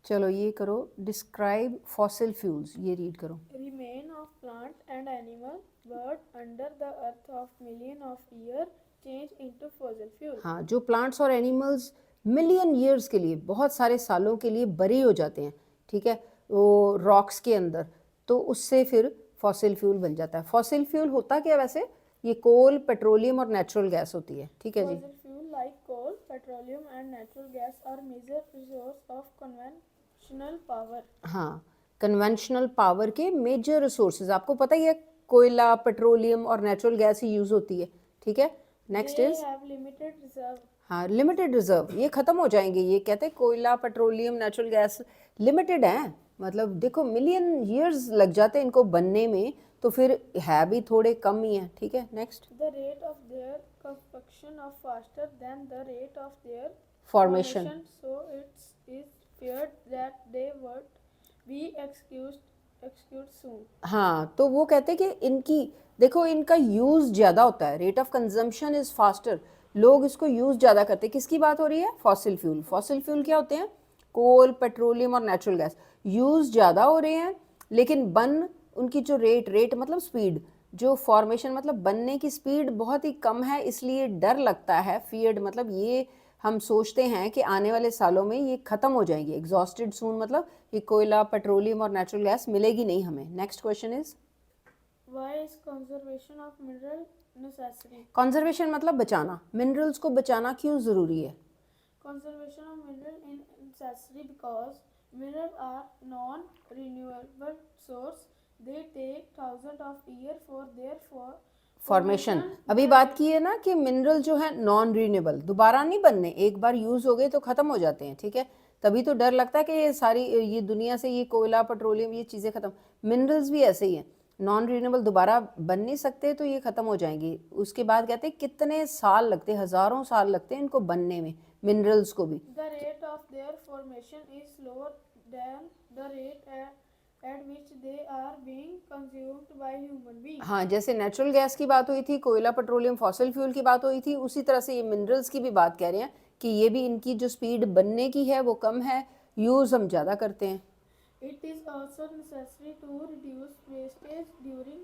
चलो ये करो, डिस्क्राइब फॉसिल फ्यूल्स, ये रीड करो। Remain of plant and animal buried under the earth of million of year change into fossil fuel. हाँ, जो प्लांट्स और एनिमल्स मिलियन ईयर्स के लिए, बहुत सारे सालों के लिए बरी हो जाते हैं, ठीक है, वो रॉक्स के अंदर, तो उससे फिर फॉसिल फ्यूल बन जाता है। फॉसिल फ्यूल होता क्या वैसे? ये कोल, पेट्रोलियम और नेचुरल गैस होती है, ठीक है जी। Fossil fuel like coal, petroleum and natural gas are major resource of conventional power. हाँ, कन्वेंशनल पावर के मेजर रिसोर्सेज, आपको पता ही है, कोयला, पेट्रोलियम और नेचुरल गैस ही यूज होती है, ठीक है। Next They is, have limited reserve. हाँ, लिमिटेड रिजर्व, ये खत्म हो जाएंगे। ये कहते हैं कोयला, पेट्रोलियम, नेचुरल गैस लिमिटेड हैं, मतलब देखो मिलियन ईयर्स लग जाते हैं इनको बनने में, तो फिर है भी थोड़े कम ही है, ठीक है। Next, The rate of their construction of faster than the rate of their formation. so it is feared that they would be executed soon. हाँ, तो वो कहते हैं कि इनकी, देखो इनका यूज़ ज़्यादा होता है, rate of consumption is faster, लोग इसको यूज़ ज़्यादा करते हैं। किसकी बात हो रही है? Fossil fuel. फॉसिल फ्यूल क्या होते हैं? कोल, पेट्रोलियम और नेचुरल गैस। यूज़ ज़्यादा हो रहे हैं, लेकिन बन उनकी जो रेट मतलब स्पीड, जो फॉर्मेशन मतलब बनने की स्पीड बहुत ही कम है, इसलिए डर लगता है। फियर्ड मतलब ये हम सोचते हैं कि आने वाले सालों में ये ख़त्म हो जाएंगे, एग्जॉस्टेड सून, मतलब ये कोयला, पेट्रोलियम और नेचुरल गैस मिलेगी नहीं हमें। Next question is, Why is conservation of mineral necessary? Conservation मतलब बचाना, मिनरल्स को बचाना क्यों ज़रूरी है? Conservation of mineral is necessary because minerals are non-renewable source. They take thousands of years for their formation. अभी बात की है ना कि मिनरल जो है नॉन रीन्यूएबल, दोबारा नहीं बनने, एक बार यूज़ हो गए तो ख़त्म हो जाते हैं, ठीक है। तभी तो डर लगता है कि ये सारी, ये दुनिया से ये कोयला, पेट्रोलियम, ये चीज़ें ख़त्म। मिनरल्स भी ऐसे ही हैं, नॉन रीन्यूएबल, दोबारा बन नहीं सकते, तो ये ख़त्म हो जाएंगे। उसके बाद कहते हैं कितने साल लगते, हज़ारों साल लगते हैं इनको बनने में, मिनरल्स को भी। The rate of their formation is slower than the rate at which they are being consumed by human beings. हाँ, जैसे नेचुरल गैस की बात हुई थी, कोयला, पेट्रोलियम, फॉसिल फ्यूल की बात हुई थी, उसी तरह से ये मिनरल्स की भी बात कह रहे हैं कि ये भी, इनकी जो स्पीड बनने की है वो कम है, यूज़ हम ज़्यादा करते हैं। It is also necessary to reduce wastage during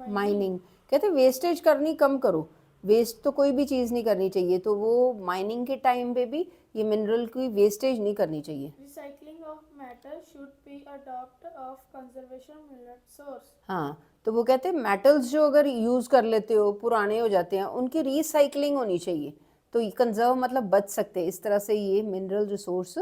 mining, कहते हैं वेस्टेज करनी कम करो, वेस्ट तो कोई भी चीज़ नहीं करनी चाहिए, तो वो माइनिंग के टाइम पे भी ये मिनरल की वेस्टेज नहीं करनी चाहिए। Recycling of metal should be adopt of conservation mineral source. हाँ, तो वो कहते हैं मेटल्स जो अगर यूज़ कर लेते हो, पुराने हो जाते हैं, उनकी रिसाइकलिंग होनी चाहिए, तो कंजर्व मतलब बच सकते हैं। इस तरह से ये मिनरल रिसोर्स